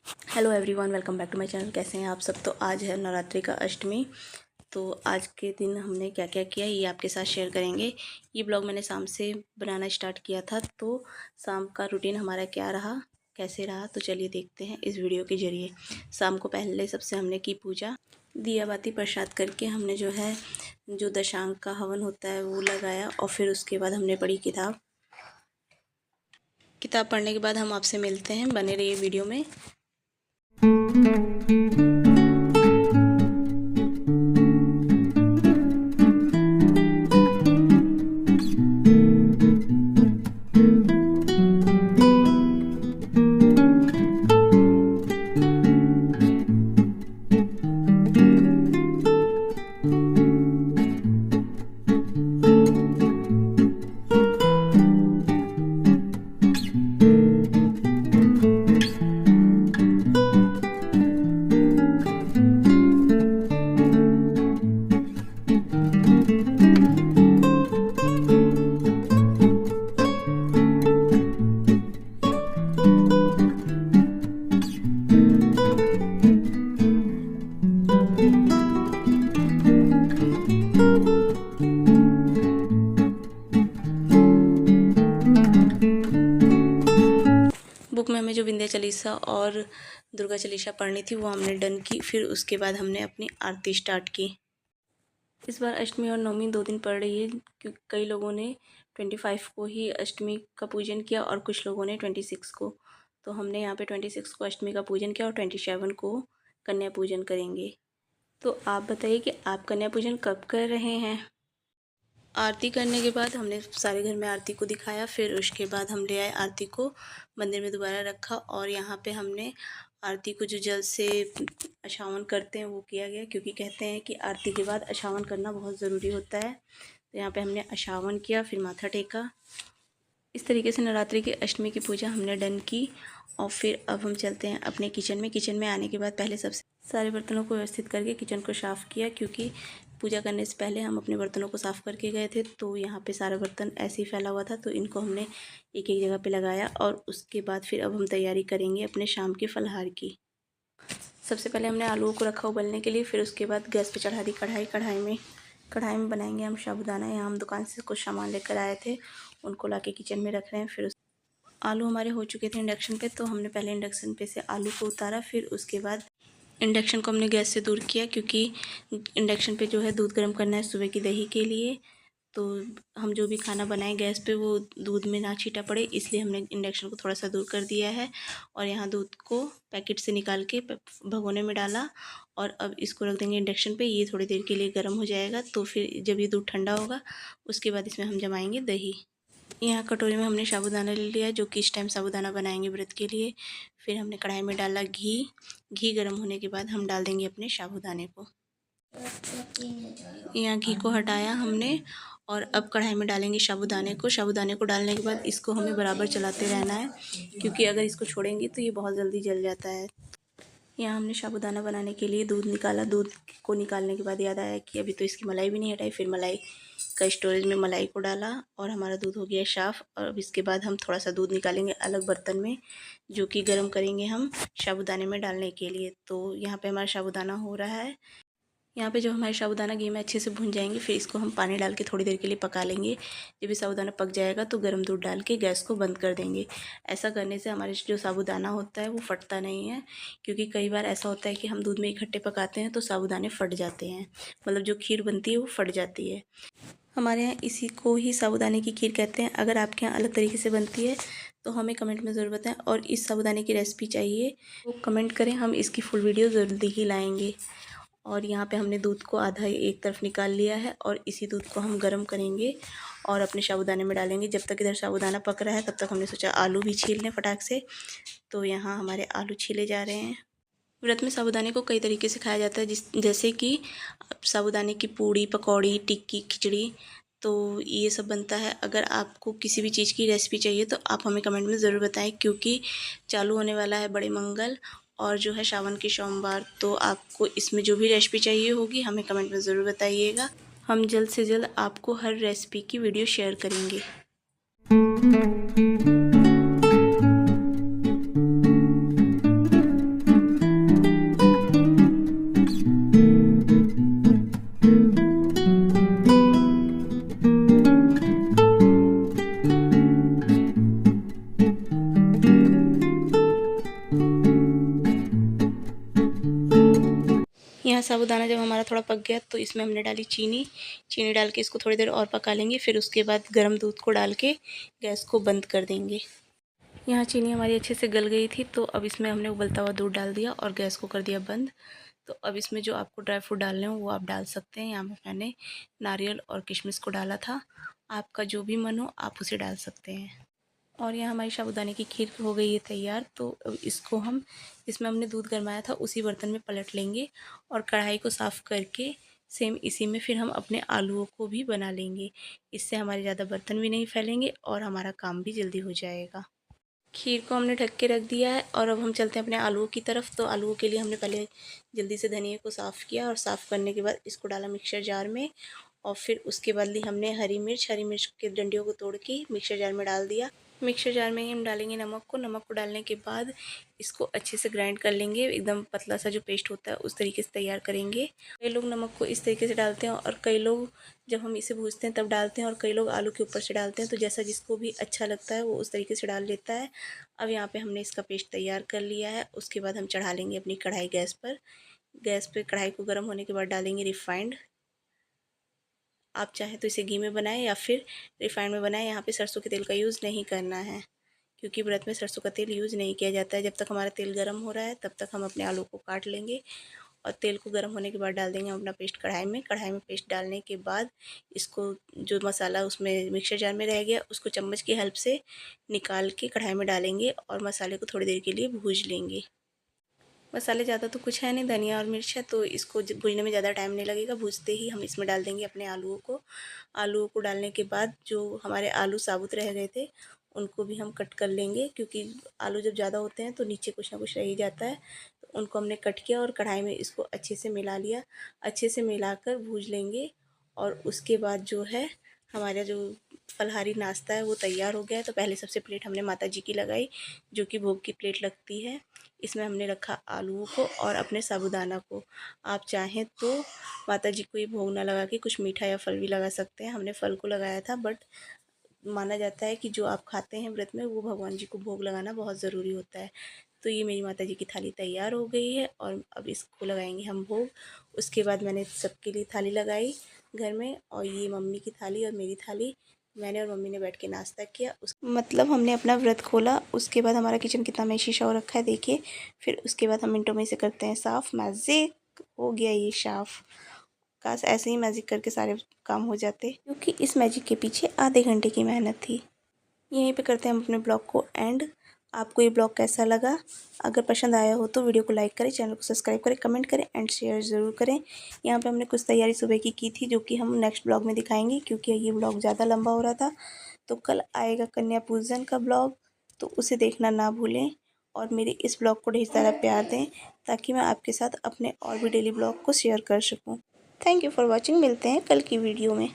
Hello everyone, welcome back to my channel. कैसे हैं आप सब। तो आज है नवरात्रि का अष्टमी। तो आज के दिन हमने क्या क्या किया ये आपके साथ शेयर करेंगे। ये ब्लॉग मैंने शाम से बनाना स्टार्ट किया था, तो शाम का रूटीन हमारा क्या रहा, कैसे रहा, तो चलिए देखते हैं इस वीडियो के ज़रिए। शाम को पहले सबसे हमने की पूजा, दिया बाती प्रसाद करके हमने जो दशांग का हवन होता है वो लगाया, और फिर उसके बाद हमने पढ़ी किताब पढ़ने के बाद हम आपसे मिलते हैं। बने रहिए वीडियो में। बुक में हमें जो विंध्या चालीसा और दुर्गा चालीसा पढ़नी थी वो हमने डन की। फिर उसके बाद हमने अपनी आरती स्टार्ट की। इस बार अष्टमी और नवमी 2 दिन पड़ रही है, क्योंकि कई लोगों ने 25 को ही अष्टमी का पूजन किया और कुछ लोगों ने 26 को। तो हमने यहाँ पे 26 को अष्टमी का पूजन किया और 27 को कन्या पूजन करेंगे। तो आप बताइए कि आप कन्या पूजन कब कर रहे हैं। आरती करने के बाद हमने सारे घर में आरती को दिखाया। फिर उसके बाद हम ले आए आरती को मंदिर में दोबारा रखा, और यहाँ पे हमने आरती को जो जल से अछावन करते हैं वो किया गया, क्योंकि कहते हैं कि आरती के बाद अछावन करना बहुत ज़रूरी होता है। तो यहाँ पे हमने अछावन किया, फिर माथा टेका। इस तरीके से नवरात्रि की अष्टमी की पूजा हमने डन की। और फिर अब हम चलते हैं अपने किचन में आने के बाद पहले सबसे सारे बर्तनों को व्यवस्थित करके किचन को साफ़ किया, क्योंकि पूजा करने से पहले हम अपने बर्तनों को साफ़ करके गए थे। तो यहाँ पे सारा बर्तन ऐसे ही फैला हुआ था, तो इनको हमने एक एक जगह पे लगाया। और उसके बाद फिर अब हम तैयारी करेंगे अपने शाम के फलाहार की। सबसे पहले हमने आलूओं को रखा उबलने के लिए। फिर उसके बाद गैस पे चढ़ा दी कढ़ाई में बनाएंगे हम साबूदाना। यहाँ हम दुकान से कुछ सामान लेकर आए थे, उनको लाके किचन में रख रहे हैं। फिर आलू हमारे हो चुके थे इंडक्शन पे, तो हमने पहले इंडक्शन पे से आलू को उतारा। फिर उसके बाद इंडक्शन को हमने गैस से दूर किया, क्योंकि इंडक्शन पे जो है दूध गर्म करना है सुबह की दही के लिए। तो हम जो भी खाना बनाएं गैस पे वो दूध में ना छीटा पड़े, इसलिए हमने इंडक्शन को थोड़ा सा दूर कर दिया है। और यहाँ दूध को पैकेट से निकाल के भगोने में डाला, और अब इसको रख देंगे इंडक्शन पे। ये थोड़ी देर के लिए गर्म हो जाएगा, तो फिर जब ये दूध ठंडा होगा उसके बाद इसमें हम जमाएंगे दही। यहाँ कटोरी में हमने साबूदाना ले लिया, जो कि इस टाइम साबूदाना बनाएंगे व्रत के लिए। फिर हमने कढ़ाई में डाला घी गर्म होने के बाद हम डाल देंगे अपने साबूदाने को। यहाँ घी को हटाया हमने, और अब कढ़ाई में डालेंगे साबूदाने को डालने के बाद इसको हमें बराबर चलाते रहना है, क्योंकि अगर इसको छोड़ेंगे तो ये बहुत जल्दी जल जाता है। यहाँ हमने साबूदाना बनाने के लिए दूध निकाला। दूध को निकालने के बाद याद आया कि अभी तो इसकी मलाई भी नहीं हटाई। फिर मलाई का स्टोरेज में मलाई को डाला, और हमारा दूध हो गया साफ़। और अब इसके बाद हम थोड़ा सा दूध निकालेंगे अलग बर्तन में, जो कि गर्म करेंगे हम साबूदाने में डालने के लिए। तो यहाँ पे हमारा साबूदाना हो रहा है। यहाँ पे जो हमारे साबूदाना घी में अच्छे से भुन जाएंगे, फिर इसको हम पानी डाल के थोड़ी देर के लिए पका लेंगे। जब भी साबूदाना पक जाएगा तो गर्म दूध डाल के गैस को बंद कर देंगे। ऐसा करने से हमारे जो साबूदाना होता है वो फटता नहीं है, क्योंकि कई बार ऐसा होता है कि हम दूध में इकट्ठे पकाते हैं तो साबूदाने फट जाते हैं, मतलब जो खीर बनती है वो फट जाती है। हमारे यहाँ इसी को ही साबूदाने की खीर कहते हैं। अगर आपके यहाँ अलग तरीके से बनती है तो हमें कमेंट में ज़रूर बताएं, और इस साबूदाने की रेसिपी चाहिए तो कमेंट करें, हम इसकी फुल वीडियो जल्दी ही लाएंगे। और यहाँ पे हमने दूध को आधा एक तरफ निकाल लिया है, और इसी दूध को हम गर्म करेंगे और अपने साबूदाने में डालेंगे। जब तक इधर साबूदाना पक रहा है तब तक हमने सोचा आलू भी छील लें फटाक से। तो यहाँ हमारे आलू छीले जा रहे हैं। व्रत में साबूदाने को कई तरीके से खाया जाता है, जैसे कि साबूदाने की पूड़ी, पकौड़ी, टिक्की, खिचड़ी, तो ये सब बनता है। अगर आपको किसी भी चीज़ की रेसिपी चाहिए तो आप हमें कमेंट में ज़रूर बताएं, क्योंकि चालू होने वाला है बड़े मंगल और जो है सावन की सोमवार। तो आपको इसमें जो भी रेसिपी चाहिए होगी हमें कमेंट में ज़रूर बताइएगा। हम जल्द से जल्द आपको हर रेसिपी की वीडियो शेयर करेंगे। यहाँ साबूदाना जब हमारा थोड़ा पक गया तो इसमें हमने डाली चीनी। चीनी डाल के इसको थोड़ी देर और पका लेंगे। फिर उसके बाद गर्म दूध को डाल के गैस को बंद कर देंगे। यहाँ चीनी हमारी अच्छे से गल गई थी तो अब इसमें हमने उबलता हुआ दूध डाल दिया और गैस को कर दिया बंद। तो अब इसमें जो आपको ड्राई फ्रूट डालने हो वो आप डाल सकते हैं। यहाँ पर मैंने नारियल और किशमिश को डाला था। आपका जो भी मन हो आप उसे डाल सकते हैं। और यहाँ हमारी साबूदाने की खीर हो गई है तैयार। तो अब इसको हम जिसमें हमने दूध गरमाया था उसी बर्तन में पलट लेंगे और कढ़ाई को साफ़ करके सेम इसी में फिर हम अपने आलूओं को भी बना लेंगे। इससे हमारे ज़्यादा बर्तन भी नहीं फैलेंगे और हमारा काम भी जल्दी हो जाएगा। खीर को हमने ढक के रख दिया है और अब हम चलते हैं अपने आलूओं की तरफ। तो आलूओं के लिए हमने पहले जल्दी से धनिया को साफ़ किया और साफ़ करने के बाद इसको डाला मिक्सर जार में। और फिर उसके बाद ली हमने हरी मिर्च के डंडियों को तोड़ के मिक्सर जार में डाल दिया। मिक्सर जार में ही हम डालेंगे नमक को डालने के बाद इसको अच्छे से ग्राइंड कर लेंगे। एकदम पतला सा जो पेस्ट होता है उस तरीके से तैयार करेंगे। कई लोग नमक को इस तरीके से डालते हैं और कई लोग जब हम इसे भूजते हैं तब डालते हैं और कई लोग आलू के ऊपर से डालते हैं। तो जैसा जिसको भी अच्छा लगता है वो उस तरीके से डाल लेता है। अब यहाँ पे हमने इसका पेस्ट तैयार कर लिया है। उसके बाद हम चढ़ा लेंगे अपनी कढ़ाई गैस पर। कढ़ाई को गर्म होने के बाद डालेंगे रिफाइंड। आप चाहे तो इसे घी में बनाएं या फिर रिफाइंड में बनाएं। यहाँ पे सरसों के तेल का यूज़ नहीं करना है क्योंकि व्रत में सरसों का तेल यूज़ नहीं किया जाता है। जब तक हमारा तेल गर्म हो रहा है तब तक हम अपने आलू को काट लेंगे और तेल को गर्म होने के बाद डाल देंगे हम अपना पेस्ट कढ़ाई में पेस्ट डालने के बाद इसको जो मसाला उसमें मिक्सर जार में रह गया उसको चम्मच की हेल्प से निकाल के कढ़ाई में डालेंगे और मसाले को थोड़ी देर के लिए भूज लेंगे। मसाले ज़्यादा तो कुछ है नहीं, धनिया और मिर्च है तो इसको भूनने में ज़्यादा टाइम नहीं लगेगा। भूजते ही हम इसमें डाल देंगे अपने आलूओं को डालने के बाद जो हमारे आलू साबुत रह गए थे उनको भी हम कट कर लेंगे क्योंकि आलू जब ज़्यादा होते हैं तो नीचे कुछ ना कुछ रह ही जाता है। तो उनको हमने कट किया और कढ़ाई में इसको अच्छे से मिला लिया। अच्छे से मिलाकर भूज लेंगे और उसके बाद जो है हमारा जो फलाहारी नाश्ता है वो तैयार हो गया है। तो पहले सबसे प्लेट हमने माता जी की लगाई जो कि भोग की प्लेट लगती है। इसमें हमने रखा आलूओं को और अपने साबूदाना को। आप चाहें तो माता जी को ये भोग ना लगा के कुछ मीठा या फल भी लगा सकते हैं। हमने फल को लगाया था बट माना जाता है कि जो आप खाते हैं व्रत में वो भगवान जी को भोग लगाना बहुत ज़रूरी होता है। तो ये मेरी माता जी की थाली तैयार हो गई है और अब इसको लगाएंगे हम भोग। उसके बाद मैंने सबके लिए थाली लगाई घर में और ये मम्मी की थाली और मेरी थाली मैंने और मम्मी ने बैठ के नाश्ता किया। मतलब हमने अपना व्रत खोला। उसके बाद हमारा किचन कितना मेसी सा हो रखा है देखिए। फिर उसके बाद हम मिनटों में इसे करते हैं साफ़। मैजिक हो गया ये साफ़। काश ऐसे ही मैजिक करके सारे काम हो जाते क्योंकि इस मैजिक के पीछे आधे घंटे की मेहनत थी। यहीं पे करते हैं हम अपने ब्लॉग को एंड। आपको ये ब्लॉग कैसा लगा? अगर पसंद आया हो तो वीडियो को लाइक करें, चैनल को सब्सक्राइब करें, कमेंट करें एंड शेयर ज़रूर करें। यहाँ पे हमने कुछ तैयारी सुबह की थी जो कि हम नेक्स्ट ब्लॉग में दिखाएंगे क्योंकि ये ब्लॉग ज़्यादा लंबा हो रहा था। तो कल आएगा कन्या पूजन का ब्लॉग तो उसे देखना ना भूलें और मेरे इस ब्लॉग को ढेर सारा प्यार दें ताकि मैं आपके साथ अपने और भी डेली ब्लॉग को शेयर कर सकूँ। Thank you for watching. मिलते हैं कल की वीडियो में।